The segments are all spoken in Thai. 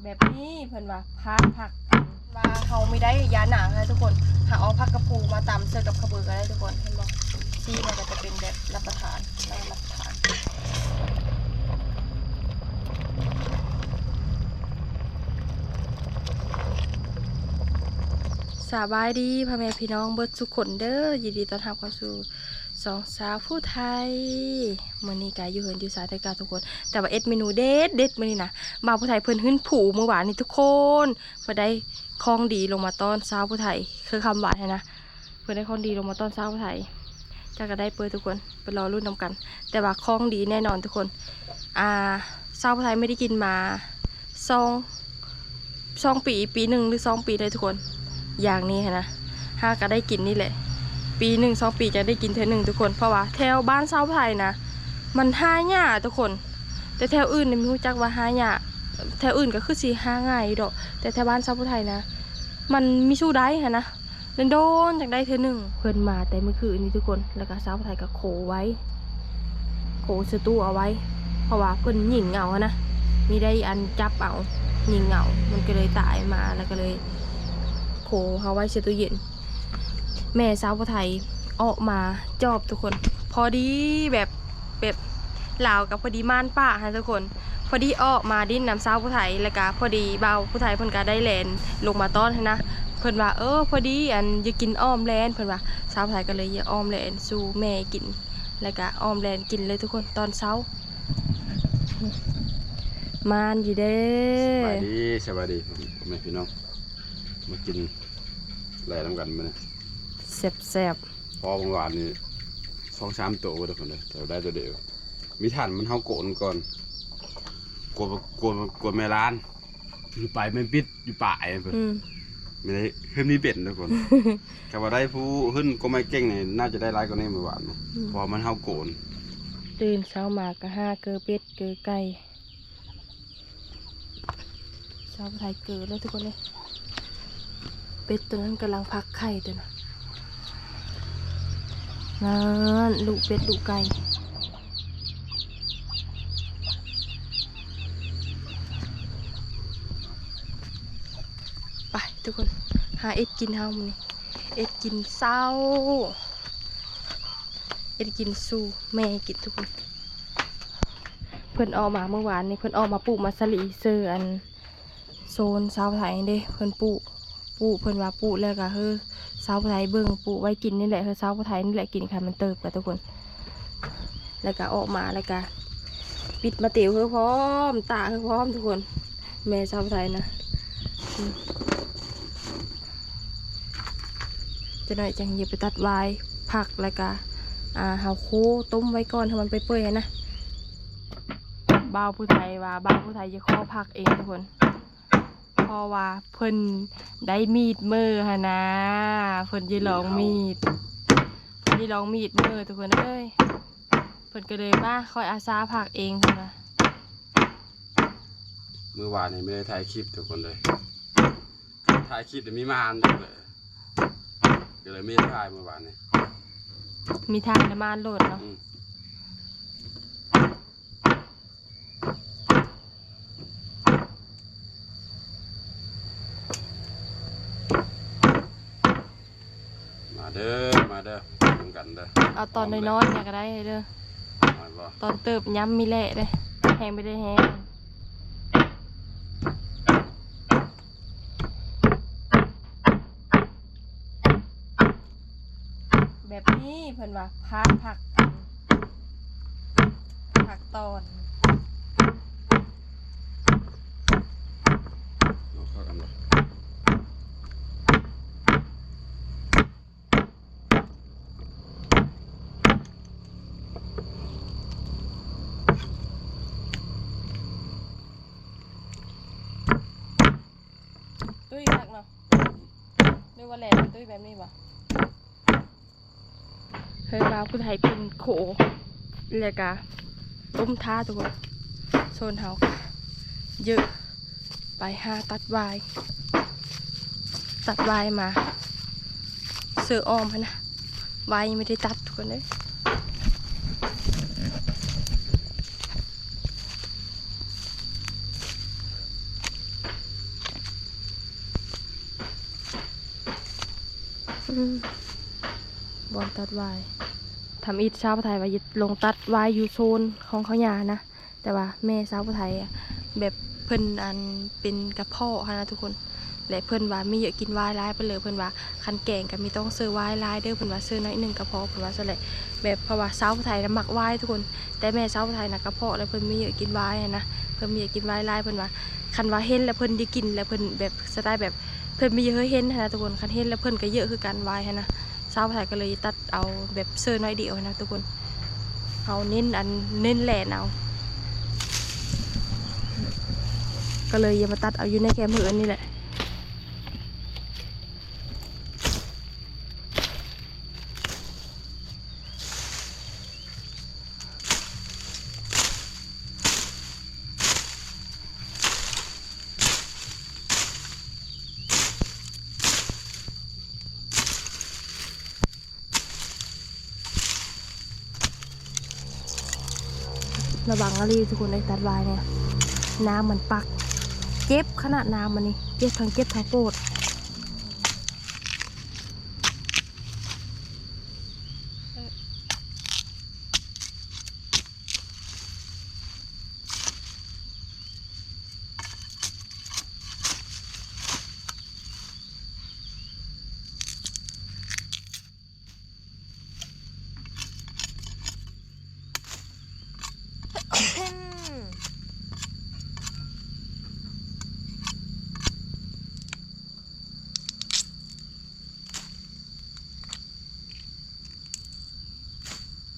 แบบนี้เพิ่นว่าพักว่าเขาไม่ได้ยาหนังนะทุกคนหาเอาผักกระปูมาตำเสิร์ฟกับขาวเบือก็ได้ทุกคนเห็นบอกซีมันก็จะเป็นแบบรับประทานสบายดีพ่อแม่พี่น้องเบิดทุกคนเด้อยินดีต้อนรับเข้าสู่สองสาวผู้ไทยมื้อนี้ก็อยู่เฮือนอยู่สายไทยกาทุกคนแต่ว่าเมนูเด็ดมื้อนี้นะบ่าวผู้ไทยเพิ่นหื้นผูเมื่อวานนี้ทุกคนเพิ่นได้ของดีลงมาต้อนสาวผู้ไทยคือคำหวานนะเพิ่นได้ของดีลงมาต้อนสาวผู้ไทยจะก็ได้เปิดทุกคนไปรอรุ่นนำกัน แต่ว่าของดีแน่นอนทุกคนสาวผู้ไทยไม่ได้กินมา2 ปีหนึ่งหรือ2 ปีเลยทุกคนอย่างนี้นะห้าก็ได้กินนี่แหละปี1 2 ปีจะได้กินเท่านึงทุกคนเพราะว่าแถวบ้านชาวไทยนะมันหายากทุกคนแต่แถวอื่นเนี่ยไม่รู้จักว่าหายากแถวอื่นก็คือสีหาง่ายดอกแต่แถวบ้านชาวไทยนะมันมีสู้ได้ฮะนะโดนจากได้เท่านึงเพิ่นมาแต่เมื่อคืนนี้ทุกคนแล้วก็ชาวไทยก็โขไว้โขเสตู้เอาไว้เพราะว่าเพิ่นหยิ่งเหงานะมีได้อันจับเอาหยิ่งเหงามันก็เลยตายมาแล้วก็เลยโขเขาไว้เช็ดตู้เย็นแม่สาวไทยออกมาจอบทุกคนพอดีแบบลาวกับพอดีม่านป้าฮะทุกคนพอดีออกมาดิ้นน้ำสาวผู้ไทยแล้วก็พอดีเบาผู้ไทยเพิ่นก็ได้แลนลงมาต้อนนะเพิ่นว่าพอดีอันจะกินอ้อมแลนเพิ่นว่าสาวผู้ไทยก็เลยอยากอ้อมแลนสู่แม่กินแล้วก็อ้อมแลนกินเลยทุกคนตอนเช้ามานอยู่เด้สบายดีแม่พี่น้องมากินแหล่น้ำกันมาเนี่ยแซ่บพอบางวันนี่2-3 ตัวทุกคนเลยแต่ได้ตัวเดียวมีฐานมันเฮาโกนก่อนกวนแม่ร้านอยู่ไปไม่ปิดอยู่ป่าไอ้เพิ่นไม่ได้ขึ้นมีเป็ดทุกคน แต่ว่าได้ผู้ขึ้นก็ไม่เก่งนี่น่าจะได้ร้ายกว่านี้เมื่อวานพอมันเฮาโกนตื่นเช้ามาก็ห้าเกลือเป็ดเกลือไก่สาวไทยเกลือแล้วทุกคนเลยเป็ดตัวนั้นกำลังพักไข่ตัวนั้นนั่นลูกเป็ดลูกไก่ไปทุกคนหาเอ็ดกินเฮามื้อนี้เอ็ดกินเศร้าเอ็ดกินสู้แม่กินทุกคนเพิ่นออกมาเมื่อวานนี้เพิ่นออกมาปลูกมัสลีเซอร์อันโซนชาวไทยเด้เพิ่นปลูกเพิ่นว่าปลูกแล้วก็ชาวไทยเบิ่งปลูกไว้กินนี่แหละชาวไทยนี่แหละกินค่ะมันเติบกันทุกคนแล้วก็ออกมาแล้วก็ปิดมาเตี๋ยวพร้อมตาพร้อมทุกคนแม่ชาวไทยนะจะหน่อยจังอย่าไปตัดไว้ผักแล้วก็เฮาโคต้มไว้ก่อนให้มันไปเปื่อยนะบ่าวผู้ไทยว่าบ่าวผู้ไทยจะข้อผักเองทุกคนเพราะว่าเพิ่นได้มีดมือฮะนะเพิ่นจะลองมีดมือทุกคนเอ้ยเพิ่นก็เลยมาคอยอาสาผักเองค่ะนะเมื่อวานนี่ไม่ได้ถ่ายคลิปทุกคนเลยถ่ายคลิปแต่มีมานเลยก็เลยไม่ได้ถ่ายเมื่อวานนี่มีทางในม่านโหลดเนาะมาเด้อทำกันเด้อเอาตอนน้อยๆเนี่ยก็ได้เด้อตอนเติบย้ำมีแหละเลยแห้งไม่ได้แห้งแบบนี้เพิ่นว่าผักตอนเข้ากันเลยตุ้ยผักเนาะด้วยว่าแหลมตุ้ยแบบนี้ป่ะเคยมาผู้ไทยเป็นโขเรียกะต้มท่าทุกคนโซนเฮาเยอะไปตัดวายมาเสืออ้อมนะวายไม่ได้ตัดทุกคนเลย มบอลตัดวายทำอิฐชาวไทยว่ายึดลงตัดวายอยู่โซนของเขาหยานะแต่ว่าแม่ชาวไทยอะแบบเพิ่นอันเป็นกระเพาะค่ะนะทุกคนและเพิ่นว่ามีเยอะกินวายร้ายไปเลยเพิ่นว่าคันแกงก็มีต้องเซอร์วายร้ายเด้อเพิ่นว่าเซอร์น้อยหนึงกระเพาะเพิ่นว่าซะแหละแบบเพราะว่าชาวไทยน่ะมักวายทุกคนแต่แม่ชาวไทยน่ะกระเพาะแล้วเพิ่นมีเยอะกินวายนะเพิ่นมีเยอะกินวายร้ายเพิ่นว่าคันว่าเห็นแล้วเพิ่นได้กินแล้วเพิ่นแบบสไตล์แบบเพิ่นมีเยอะเห็นนะทุกคนคันเห็นแล้วเพิ่นก็เยอะคือกันวายนะชาวไทยก็เลยตัดเอาแบบเซอร์น้อยเดียวนะทุกคนเอาเน้นเน้นแหลนเอาก็เลยอย่ามาตัดเอาอยู่ในแคมเพื่อนนี่แหละระวังอะไรทุกคนในตัดวายเนี่ยน้ำมันปักเจ็บขนาดน้ำมันนี่เจ็บทั้งโปวด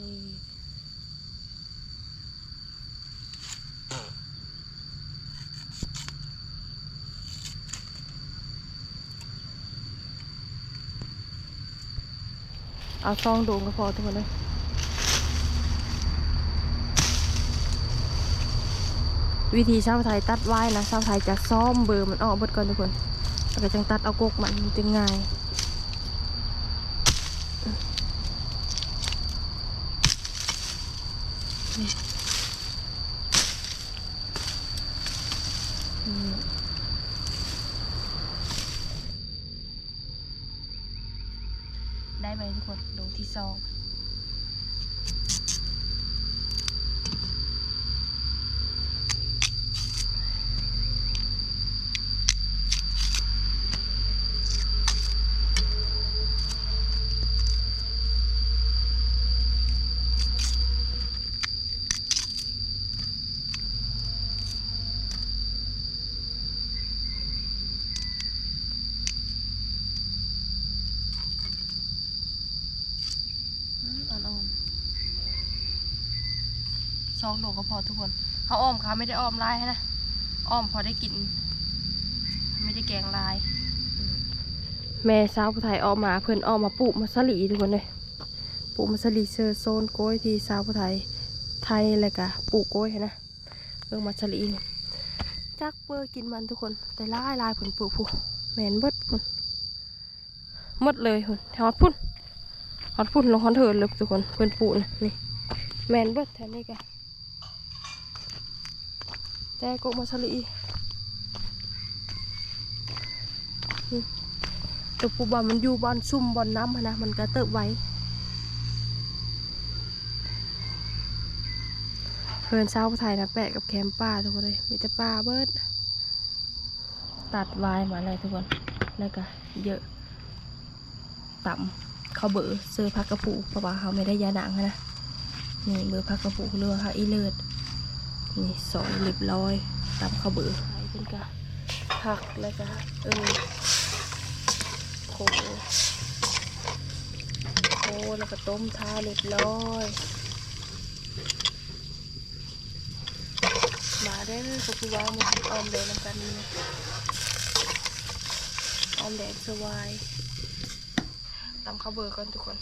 นี่เอาซองโด่งก็พอทุกคนเลยวิธีชาวไทยตัดไว้นะชาวไทยจะซ้อมเบอร์มันออกเบิดก่อนทุกคนแล้วก็จังตัดเอากกมันจึงง่ายได้ไหมทุกคนลงที่ซองอ่อนๆซองโด่งก็พอทุกคนเขาอ้อมเขาไม่ได้อ้อมลายนะอ้อมพอได้กินไม่ได้แกงลายแม่สาวผู้ไทยออกมาเพิ่นออกมาปลูกมัสลีทุกคนเลยปลูกมัสลีเซอร์โซนโก้ยที่สาวผู้ไทยอะไรกะปลูกโก้ยนะเบิ่งมัสลีนี่จักเบอร์กินมันทุกคนแต่ลายผลปลูกผู้แมนเบิดพุ่นหมดเลยพุ่นฮอดพุ่นลงฮอดเถิดเลยทุกคนเพิ่นปลูกนะนี่แมนเบิดแถวนี้กะแต่โกมัสลีตัวปูบอลมันอยู่บอลซุ่มบอลน้ำนะมันก็เติบไว้เพื่อนเช้าไทยนะแปะกับแคมป้าทุกคนเลยมีแต่ป้าเบิดตัดวายมาเลยทุกคนแล้วก็เยอะต่ำเขาเบอร์เสื้อพักกระปูเพราะว่าเขาไม่ได้ยาหนังนะนี่เบอร์พักกระปูเรือค่ะอีเลิศนี่สอยเรียบร้อยต่ำเขาเบอร์ไปเป็นกะผักแล้วก็โคแล้วก็ต้มทาเรียบร้อยมาได้เลยก็คือว่ามันออมแดงน้ำกันนี่ออมแดงสวายตำข้าวเบอร์ก่อนทุกคน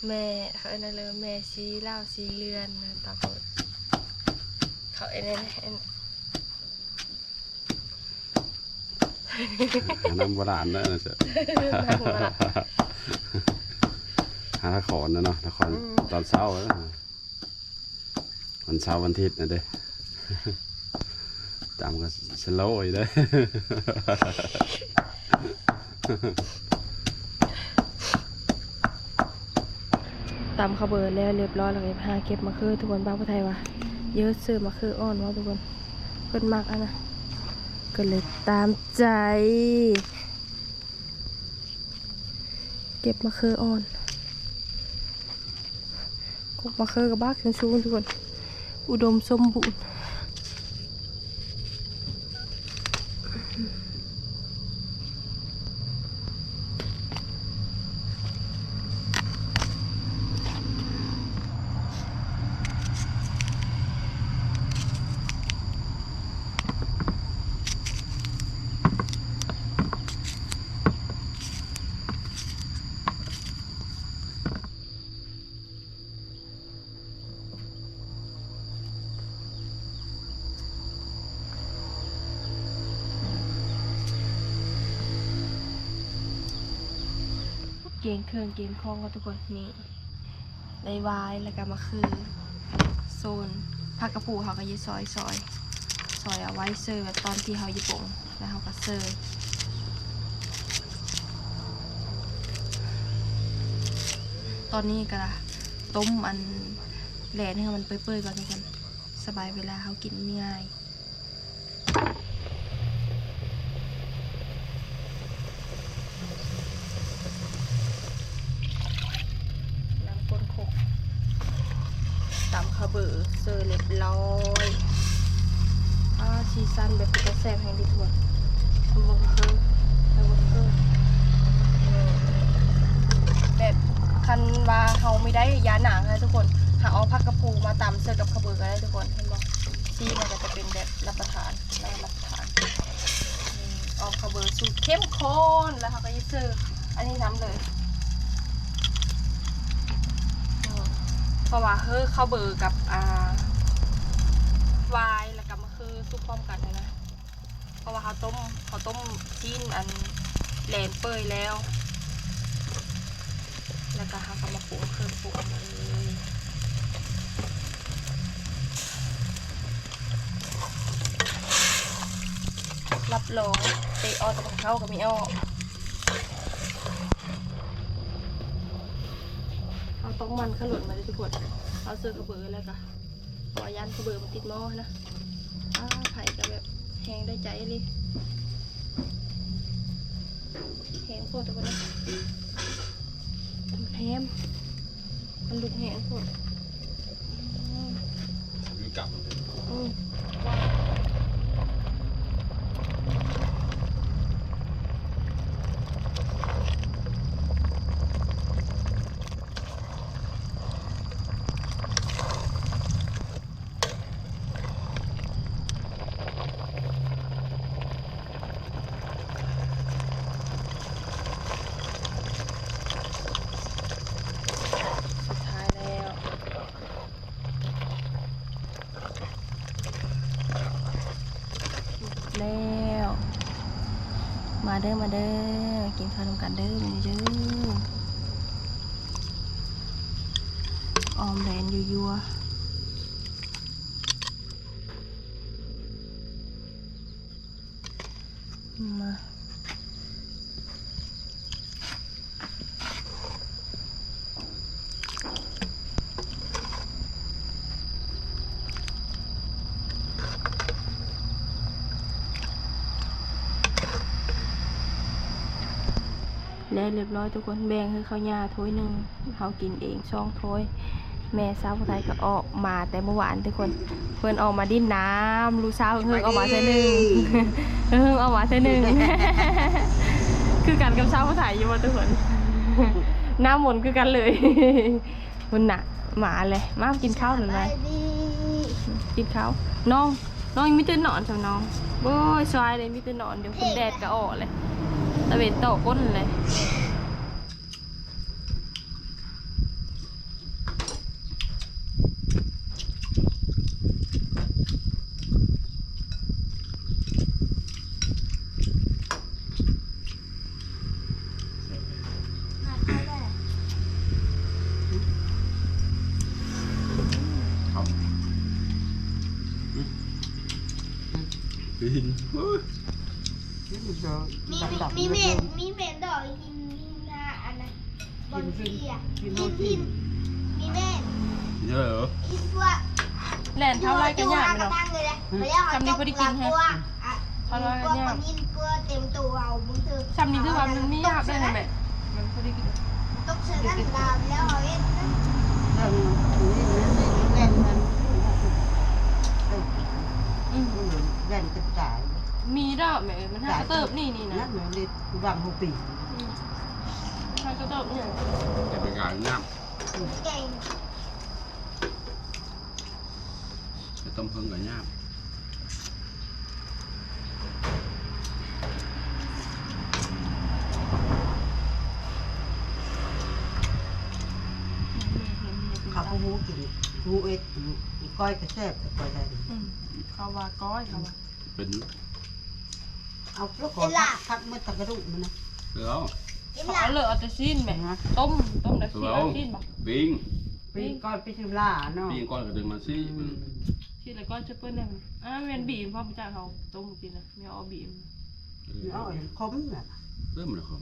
แม่เขาเอ็นเลยแม่ซีเหล้าซีเลือนนะตาเปิดเขาเอ็นน้ำโบราณเนอะนะเจ๊หาละครนะเนาะละครตอนเช้าวันเช้าวันอาทิตย์นะเด้ ตามก็สโลว์อีกเด้อ ตำข้าวเบิร์แล้วเรียบร้อยแล้วก็หาเก็บมะเขือทุกคนบ้านพ่อไทยว่าเยอะซื้อมะเขืออ่อนว่าทุกคนเพิ่นมักอ่ะนะก็เลยตามใจ เก็บมะเขืออ่อนกบมะเขือกับบ้าขึ้นสูงทุกคนอุดมสมบูรณ์เกงเครื่องเกงคล้องก็ทุกคนนี่ได้วายแล้วก็มาคือโซนผักกระปูเขาก็อยืดซอยเอาไว้เสิร์ฟแบบตอนที่เขาญี่ปุ่งแล้วเขาก็เสิร์ฟตอนนี้ก็ต้มอันแหลนให้มันเปื่อยๆก่อนทุกคนสบายเวลาเขากินง่ายน้ำก้นโคกตำข้าวเบอร์เสิร์ฟเรียบร้อยชีสันแบบเป็นแซ่บแห้งดีทุกคนทำเบอร์เกอร์แบบคันว่าเขาไม่ได้ยาหนังนะทุกคนหาเอาผักกระปูมาตำเสิร์ฟกับข้าวเบอร์ก็ได้ทุกคนเห็นบอกซีมันก็จะเป็นแบบรับประทานเอาข้าวเบอร์สูตรเข้มข้นแล้วเขาก็ยิ่งเสิร์ฟอันนี้น้ำเลยเพราะว่าข้าวเบอร์กับวายแล้วก็มันคือซุปพร้อมกันนะเพราะว่าเขาต้มจีนอันแหลนเปื่อยแล้วก็เขาก็มาปรุงเครื่องปรุงเลยรับรองเตะออกับเขากับมีอ้อเอาต้องมันขลุ่นมาเลยทุกคนเอาเสื้อกระเบือแล้วก็ขอยันกระเบือมันติดหม้อนะไผ่ก็แบบแห้งได้ใจเลยแห้งโคตรทุกคนนะแห้งมันลุกแห้งโคตรมีกลับแล้วมาเด้อกินข้าวนำกันเด้อมาเด้อออมแดนยัวมาแล้วเรียบร้อยทุกคนแบ่งให้เขาหญ้าถ้วยหนึ่งเขากินเองช่องถ้วยแม่สาวไทยก็ออกมาแต่เมื่อวานทุกคนเพื่อนออกมาดิ้นน้ำลูกสาวเพิ่งออกมาเท่านึงออกมาเท่านึงคือกันกับสาวไทยอยู่ว่าทุกคนหน้าหมนคือกันเลยมันหนักหมาเลยมากินข้าวหรือไงกินข้าวน้องยังไม่ตื่นนอนใช่ไหมน้องโอ้ยชายเลยไม่ตื่นนอนเดี๋ยวคุณแดดก็ออกเลยตะเวนโตก้นเลย ปิ้ง มีเม็ดดอกกินนะอันนั้นบอลเสียกินมีเม็ด เยอะเหรอ กินตัว แล่นเท่าไรกันยากไหมเนาะ ตั้งเลยคำนี้พอดีกินแฮะเท่าไรกันยากกินตัวเต็มตัวเอาบุญเถอะ ซ้ำนี้คือว่ามันไม่ยากได้ไหมแม่มันพอดีกิน ต้องเชิญนั่นดาวแล้วเอาเอ็ด เล่นกระจาย มีดอกแม่มันหากระเติบนี่นะ นั่นเหมือนเด็กวางหัวปี หากระเติบเนี่ย จะไปงานน้ เก่ง ำจะต้มเพิ่งกับน้ำ เขาหูกินหูเอ็ดก้อยกระแซบกับก้อยได้ เขาว่าก้อยเขาว่า เป็น เอาแล้วก็พักเมื่อตะกระดูกมันนะ แล้ว กิน เขา ละ เอาเลยเอาแต่ซีนแม่ต้มแต่ซีนเอาซีนบ่ ปิ้ง ปีก้อยไปชิมล่าเนาะ ปิ้งก้อนกระดึงมาสิ ซีนแล้วก็จะเปิ้ลเนี่ยแม่นบีมพ่อพระเจ้าเขาต้มกินนะไม่เอาบีม เอาอย่างคมน่ะ เริ่มเลยครับ